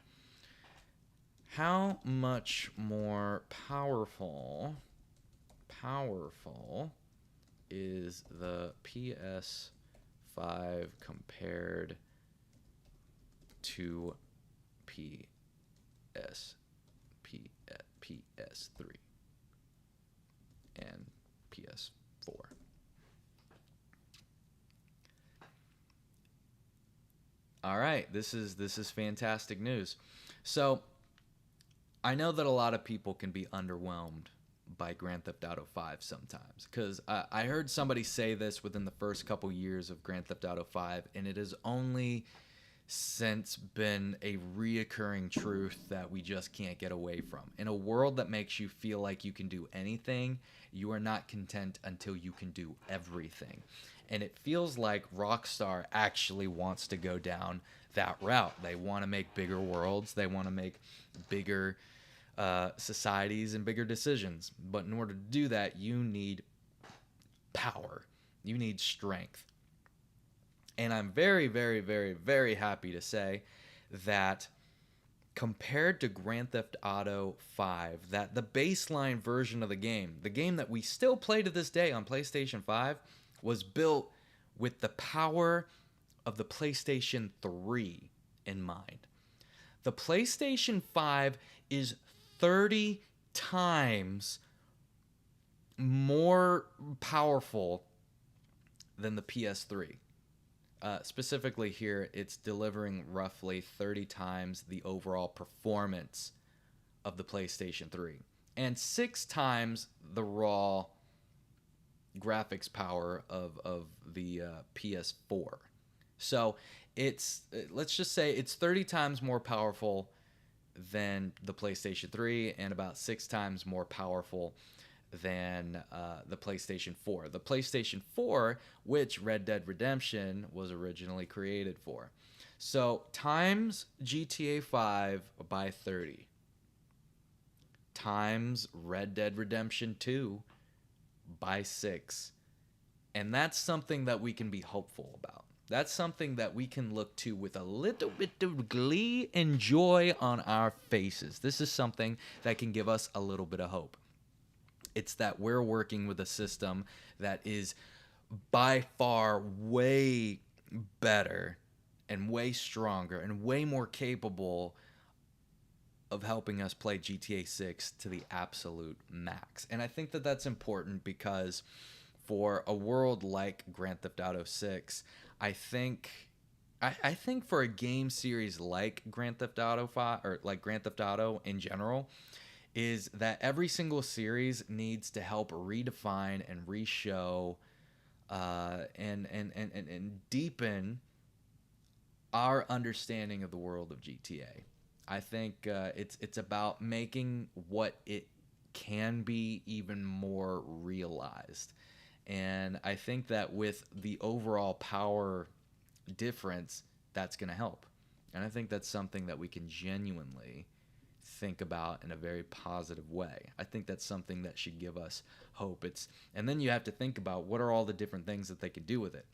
How much more powerful is the PS5 compared to PS3 and PS4? All right, this is fantastic news. So I know that a lot of people can be underwhelmed by Grand Theft Auto 5 sometimes, because I heard somebody say this within the first couple years of Grand Theft Auto 5, and it has only since been a reoccurring truth that we just can't get away from. In a world that makes you feel like you can do anything, you are not content until you can do everything. And it feels like Rockstar actually wants to go down that route. They want to make bigger worlds. They want to make bigger societies and bigger decisions. But in order to do that, you need power. You need strength. And I'm very, very, very, very happy to say that compared to Grand Theft Auto 5, that the baseline version of the game that we still play to this day on PlayStation 5, was built with the power of the PlayStation 3 in mind. The PlayStation 5 is 30 times more powerful than the PS3. Specifically here, it's delivering roughly 30 times the overall performance of the PlayStation 3 and 6 times the raw graphics power of the PS4. So it's, let's just say it's 30 times more powerful than the PlayStation 3 and about 6 times more powerful than the PlayStation 4. The PlayStation 4, which Red Dead Redemption was originally created for. So times GTA 5 by 30 times Red Dead Redemption 2 by 6. And that's something that we can be hopeful about. That's something that we can look to with a little bit of glee and joy on our faces. This is something that can give us a little bit of hope. It's that we're working with a system that is by far way better and way stronger and way more capable of helping us play GTA 6 to the absolute max. And I think that that's important because for a world like Grand Theft Auto 6, I think for a game series like Grand Theft Auto 5, or like Grand Theft Auto in general, is that every single series needs to help redefine and re-show and deepen our understanding of the world of GTA. I think it's about making what it can be even more realized. And I think that with the overall power difference, that's going to help. And I think that's something that we can genuinely think about in a very positive way. I think that's something that should give us hope. And then you have to think about what are all the different things that they could do with it.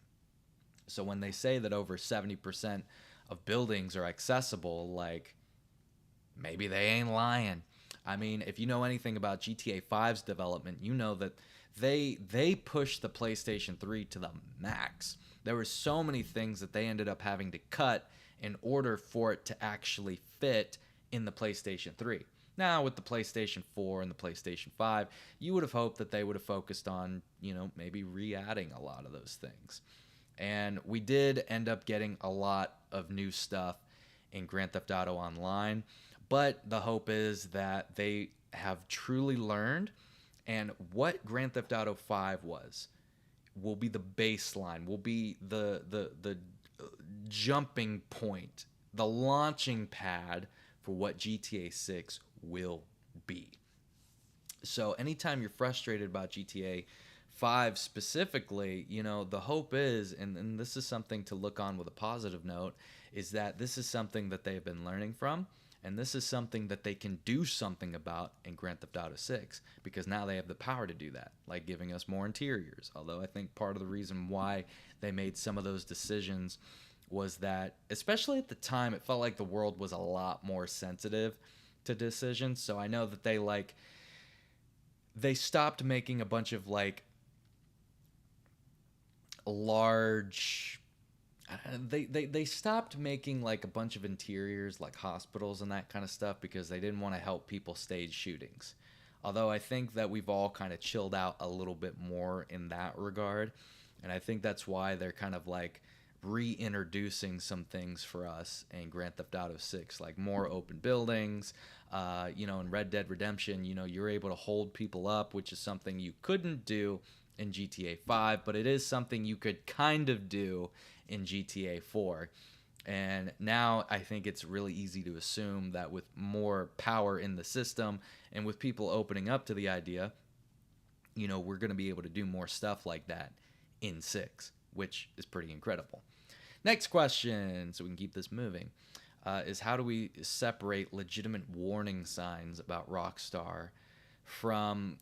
So when they say that over 70% of buildings are accessible, like, maybe they ain't lying. I mean, if you know anything about GTA 5's development, you know that they pushed the PlayStation 3 to the max. There were so many things that they ended up having to cut in order for it to actually fit in the PlayStation 3. Now, with the PlayStation 4 and the PlayStation 5, you would have hoped that they would have focused on, maybe re-adding a lot of those things. And we did end up getting a lot of new stuff in Grand Theft Auto Online, but the hope is that they have truly learned, and what Grand Theft Auto 5 will be the baseline, will be the jumping point, the launching pad for what GTA 6 will be. So anytime you're frustrated about GTA 5 specifically, the hope is, and this is something to look on with a positive note, is that this is something that they've been learning from, And this is something that they can do something about in Grand Theft Auto 6 because now they have the power to do that, like giving us more interiors. Although I think part of the reason why they made some of those decisions was that, especially at the time, it felt like the world was a lot more sensitive to decisions. So I know that they stopped making a bunch of like large they stopped making like a bunch of interiors like hospitals and that kind of stuff because they didn't want to help people stage shootings. Although I think that we've all kind of chilled out a little bit more in that regard, and I think that's why they're kind of like reintroducing some things for us in Grand Theft Auto 6, like more open buildings. In Red Dead Redemption, you're able to hold people up, which is something you couldn't do in GTA 5, but it is something you could kind of do in GTA 4. And now I think it's really easy to assume that with more power in the system and with people opening up to the idea, we're going to be able to do more stuff like that in 6, which is pretty incredible. Next question, so we can keep this moving, is how do we separate legitimate warning signs about Rockstar from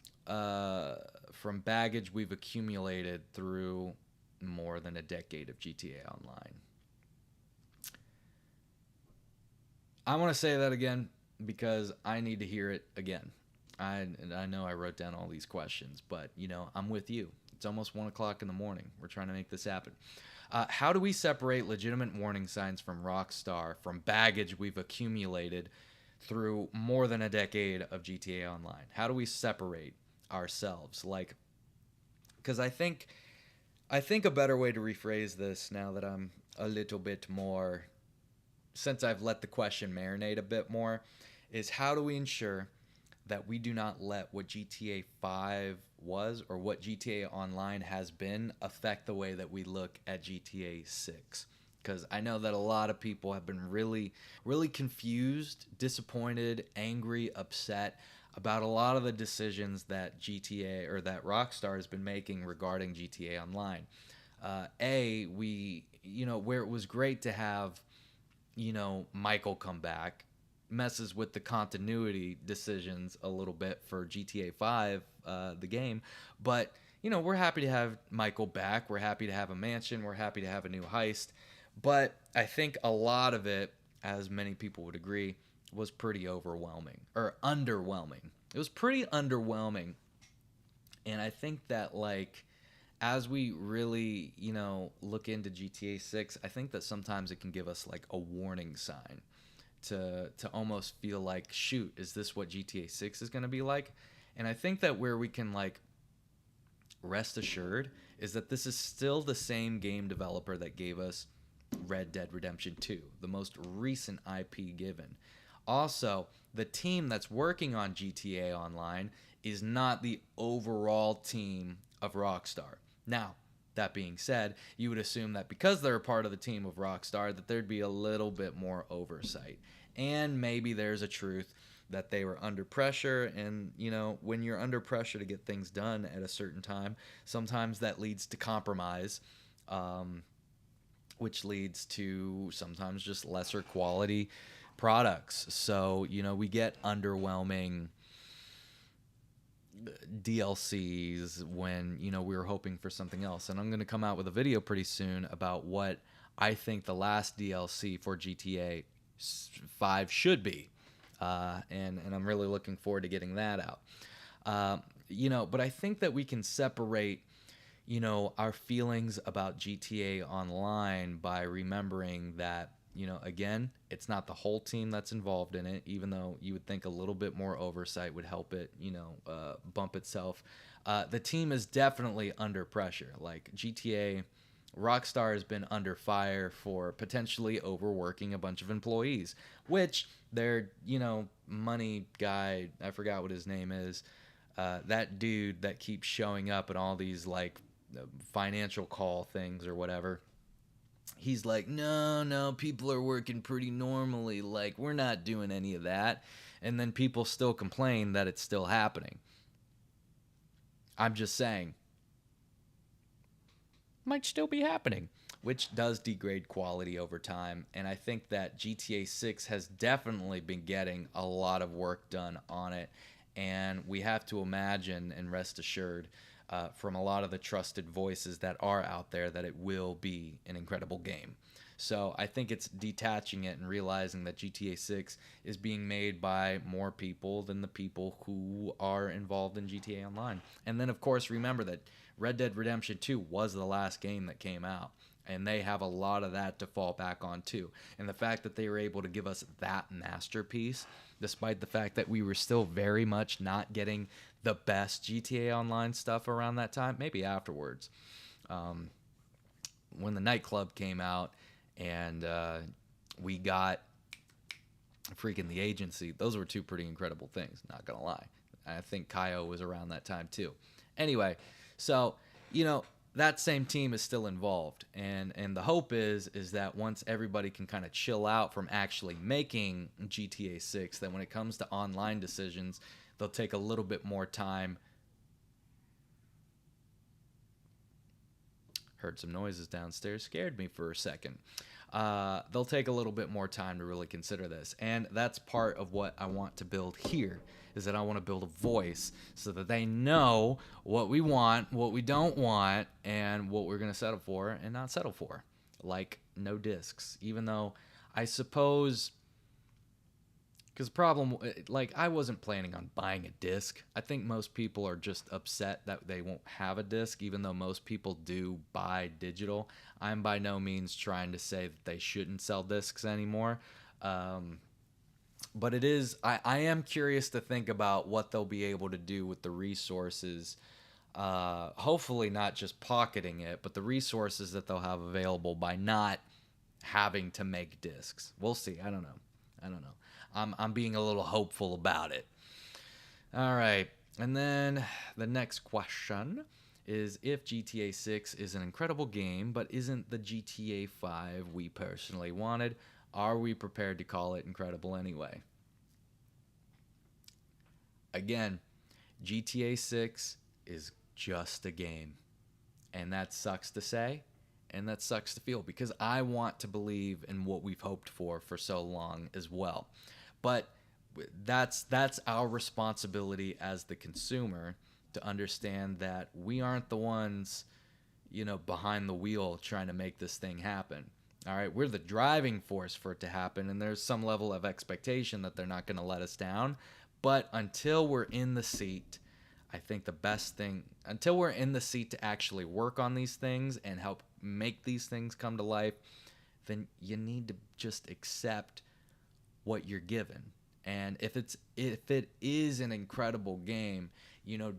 baggage we've accumulated through more than a decade of GTA Online? I want to say that again because I need to hear it again. I know I wrote down all these questions, but I'm with you. It's almost 1 o'clock in the morning. We're trying to make this happen. How do we separate legitimate warning signs from Rockstar from baggage we've accumulated through more than a decade of GTA Online? How do we separate ourselves? Because I think a better way to rephrase this, now that I'm a little bit more, since I've let the question marinate a bit more, is how do we ensure that we do not let what GTA 5 was or what GTA Online has been affect the way that we look at GTA 6? Because I know that a lot of people have been really, really confused, disappointed, angry, upset about a lot of the decisions that GTA or that Rockstar has been making regarding GTA Online. Where it was great to have, Michael come back, messes with the continuity decisions a little bit for GTA 5, the game. But, we're happy to have Michael back. We're happy to have a mansion. We're happy to have a new heist. But I think a lot of it, as many people would agree, was pretty overwhelming or underwhelming. It was pretty underwhelming. And I think that as we really, look into GTA 6, I think that sometimes it can give us like a warning sign to almost feel like, shoot, is this what GTA 6 is going to be like? And I think that where we can rest assured is that this is still the same game developer that gave us Red Dead Redemption 2, the most recent IP given. Also, the team that's working on GTA Online is not the overall team of Rockstar. Now, that being said, you would assume that because they're a part of the team of Rockstar, that there'd be a little bit more oversight. And maybe there's a truth that they were under pressure, and when you're under pressure to get things done at a certain time, sometimes that leads to compromise, which leads to sometimes just lesser quality products. So we get underwhelming DLCs when we were hoping for something else. And I'm going to come out with a video pretty soon about what I think the last DLC for GTA 5 should be. And I'm really looking forward to getting that out. But I think that we can separate, our feelings about GTA Online by remembering that, again, it's not the whole team that's involved in it, even though you would think a little bit more oversight would help it, bump itself. The team is definitely under pressure. Like GTA, Rockstar has been under fire for potentially overworking a bunch of employees, which their, money guy, I forgot what his name is, that dude that keeps showing up in all these financial call things or whatever. He's like, no, people are working pretty normally. We're not doing any of that. And then people still complain that it's still happening. I'm just saying. Might still be happening. which does degrade quality over time. And I think that GTA 6 has definitely been getting a lot of work done on it. And we have to imagine and rest assured from a lot of the trusted voices that are out there that it will be an incredible game. So I think it's detaching it and realizing that GTA 6 is being made by more people than the people who are involved in GTA Online. And then, of course, remember that Red Dead Redemption 2 was the last game that came out. And they have a lot of that to fall back on too. And the fact that they were able to give us that masterpiece, despite the fact that we were still very much not getting the best GTA Online stuff around that time, maybe afterwards. When the nightclub came out and we got freaking the agency, those were two pretty incredible things, not gonna lie. I think Kaio was around that time too. Anyway, so, that same team is still involved, and the hope is that once everybody can kind of chill out from actually making GTA 6, that when it comes to online decisions, they'll take a little bit more time. Heard some noises downstairs, scared me for a second. They'll take a little bit more time to really consider this, and that's part of what I want to build here, is that I want to build a voice so that they know what we want, what we don't want, and what we're going to settle for and not settle for. Like, no discs. Even though I suppose, because the problem, like, I wasn't planning on buying a disc. I think most people are just upset that they won't have a disc, even though most people do buy digital. I'm by no means trying to say that they shouldn't sell discs anymore. But it is, I am curious to think about what they'll be able to do with the resources. Hopefully not just pocketing it, but the resources that they'll have available by not having to make discs. We'll see. I don't know. I'm being a little hopeful about it. All right. And then the next question is, if GTA 6 is an incredible game but isn't the GTA 5 we personally wanted, are we prepared to call it incredible anyway? Again, GTA 6 is just a game. And that sucks to say, and that sucks to feel, because I want to believe in what we've hoped for so long as well. But that's our responsibility as the consumer, to understand that we aren't the ones, behind the wheel trying to make this thing happen. All right, we're the driving force for it to happen, and there's some level of expectation that they're not going to let us down. But until we're in the seat, I think the best thing, until we're in the seat to actually work on these things and help make these things come to life, then you need to just accept what you're given. And if it is an incredible game,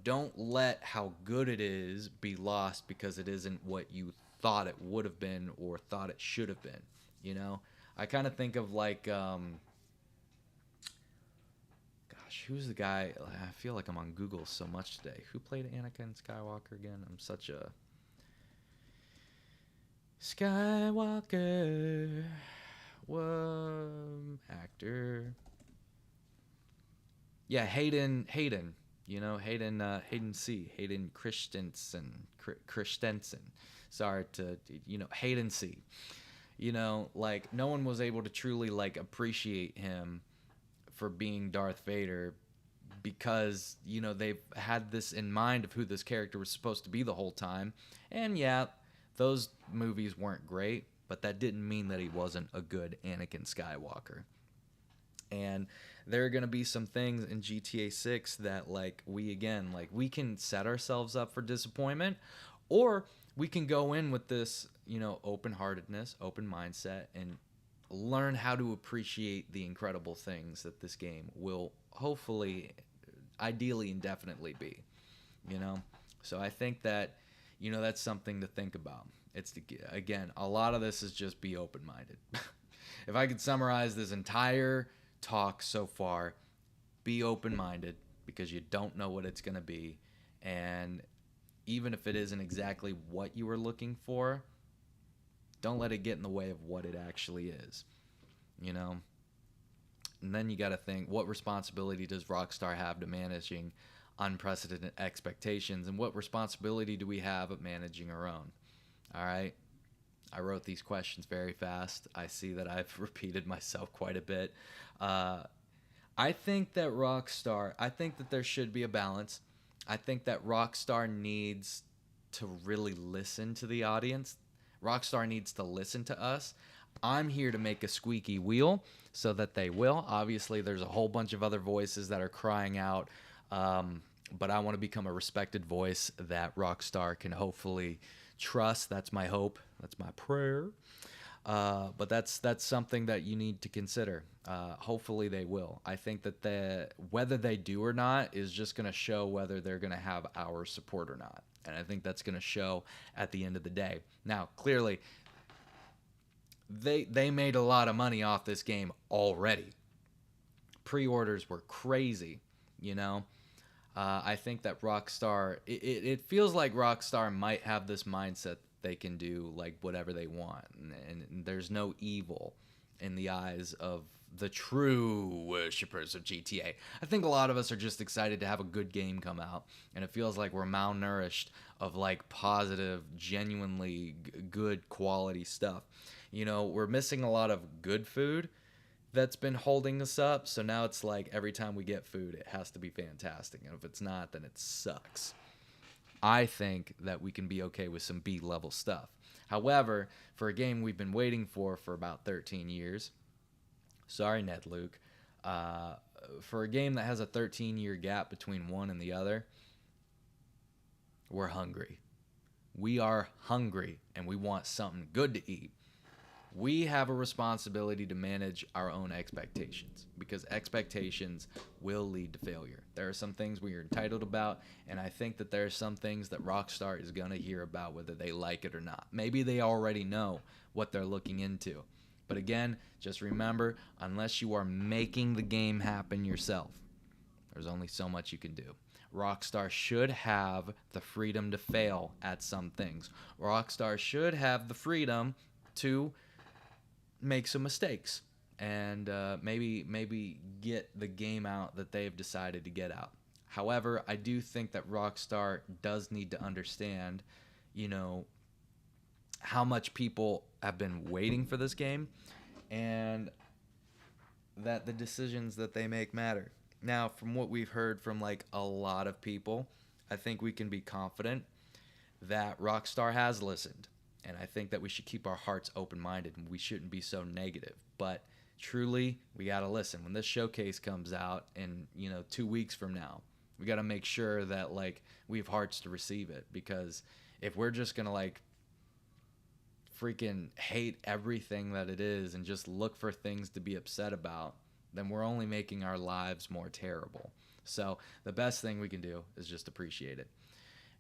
don't let how good it is be lost because it isn't what you thought it would have been or thought it should have been. I kind of think of like, gosh, who's the guy? I feel like I'm on Google so much today. Who played Anakin Skywalker again? I'm such a Skywalker. Whoa, actor. Yeah, Hayden. Hayden Christensen. Sorry to, Hayden C. Like, no one was able to truly, like, appreciate him for being Darth Vader because, they've had this in mind of who this character was supposed to be the whole time. And yeah, those movies weren't great, but that didn't mean that he wasn't a good Anakin Skywalker. And there are going to be some things in GTA 6 that, like, we can set ourselves up for disappointment, or we can go in with this, open-heartedness, open mindset, and learn how to appreciate the incredible things that this game will hopefully, ideally, indefinitely be, So I think that, that's something to think about. Again, a lot of this is just be open-minded. If I could summarize this entire talk so far, be open-minded, because you don't know what it's going to be, and even if it isn't exactly what you were looking for, don't let it get in the way of what it actually is, and then you got to think, what responsibility does Rockstar have to managing unprecedented expectations, and what responsibility do we have of managing our own? All right, I wrote these questions very fast. I see that I've repeated myself quite a bit. Uh, I think that Rockstar, I think that there should be a balance. I think that Rockstar needs to really listen to the audience. Rockstar needs to listen to us. I'm here to make a squeaky wheel so that they will. Obviously, there's a whole bunch of other voices that are crying out, but I want to become a respected voice that Rockstar can hopefully trust. That's my hope. That's my prayer. But that's something that you need to consider. Hopefully they will. I think that whether they do or not is just going to show whether they're going to have our support or not. And I think that's going to show at the end of the day. Now, clearly, they made a lot of money off this game already. Pre-orders were crazy, you know. I think that Rockstar, it feels like Rockstar might have this mindset they can do like whatever they want, and there's no evil in the eyes of the true worshippers of GTA. I think a lot of us are just excited to have a good game come out, and it feels like we're malnourished of like positive, genuinely good quality stuff. You know, we're missing a lot of good food that's been holding us up. So now it's like every time we get food, it has to be fantastic. And if it's not, then it sucks. I think that we can be okay with some B-level stuff. However, for a game we've been waiting for about 13 years, sorry, Ned Luke, for a game that has a 13-year gap between one and the other, we're hungry. We are hungry, and we want something good to eat. We have a responsibility to manage our own expectations, because expectations will lead to failure. There are some things we are entitled about, and I think that there are some things that Rockstar is going to hear about whether they like it or not. Maybe they already know what they're looking into. But again, just remember, unless you are making the game happen yourself, there's only so much you can do. Rockstar should have the freedom to fail at some things. Rockstar should have the freedom to make some mistakes and maybe get the game out that they've decided to get out. However, I do think that Rockstar does need to understand, you know, how much people have been waiting for this game, and that the decisions that they make matter. Now, from what we've heard from like a lot of people, I think we can be confident that Rockstar has listened. And I think that we should keep our hearts open-minded, and we shouldn't be so negative. But truly, we got to listen. When this showcase comes out in, 2 weeks from now, we got to make sure that like we have hearts to receive it, because if we're just going to like freaking hate everything that it is and just look for things to be upset about, then we're only making our lives more terrible. So the best thing we can do is just appreciate it.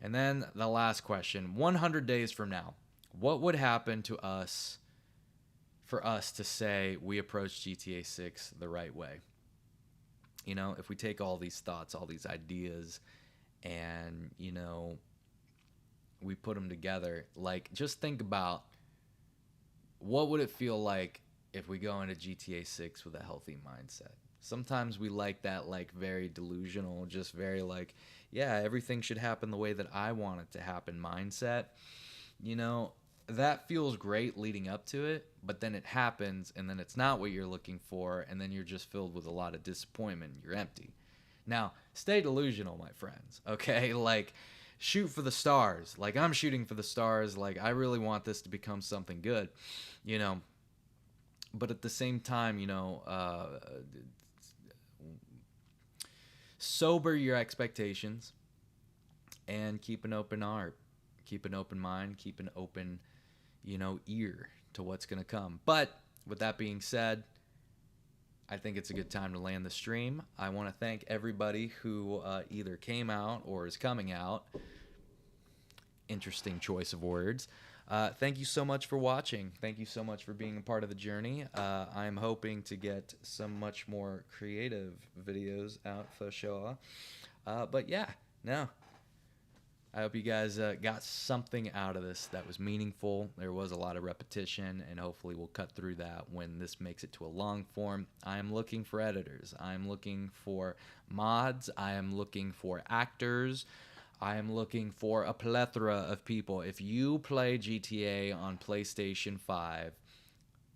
And then the last question, 100 days from now, what would happen to us for us to say we approached GTA 6 the right way? You know, if we take all these thoughts, all these ideas, and, we put them together, like, just think about what would it feel like if we go into GTA 6 with a healthy mindset. Sometimes we like that, like, very delusional, just very, like, yeah, everything should happen the way that I want it to happen mindset. That feels great leading up to it, but then it happens, and then it's not what you're looking for, and then you're just filled with a lot of disappointment. You're empty. Now, stay delusional, my friends, okay? Like, shoot for the stars. Like, I'm shooting for the stars. Like, I really want this to become something good, But at the same time, sober your expectations and keep an open heart. Keep an open mind. Keep an open ear to what's going to come. But with that being said, I think it's a good time to land the stream. I want to thank everybody who either came out or is coming out. Interesting choice of words. Thank you so much for watching. Thank you so much for being a part of the journey. I'm hoping to get some much more creative videos out for sure. But yeah, no. I hope you guys got something out of this that was meaningful. There was a lot of repetition, and hopefully we'll cut through that when this makes it to a long form. I am looking for editors. I am looking for mods. I am looking for actors. I am looking for a plethora of people. If you play GTA on PlayStation 5,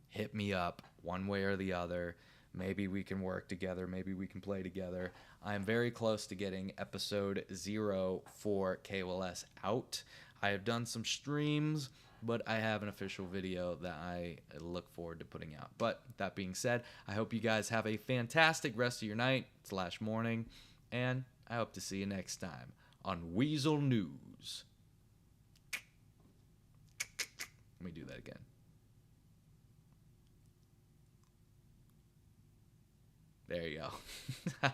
hit me up one way or the other. Maybe we can work together. Maybe we can play together. I am very close to getting episode 0 for KOLS out. I have done some streams, but I have an official video that I look forward to putting out. But that being said, I hope you guys have a fantastic rest of your night / morning, and I hope to see you next time on Weasel News. Let me do that again. There you go.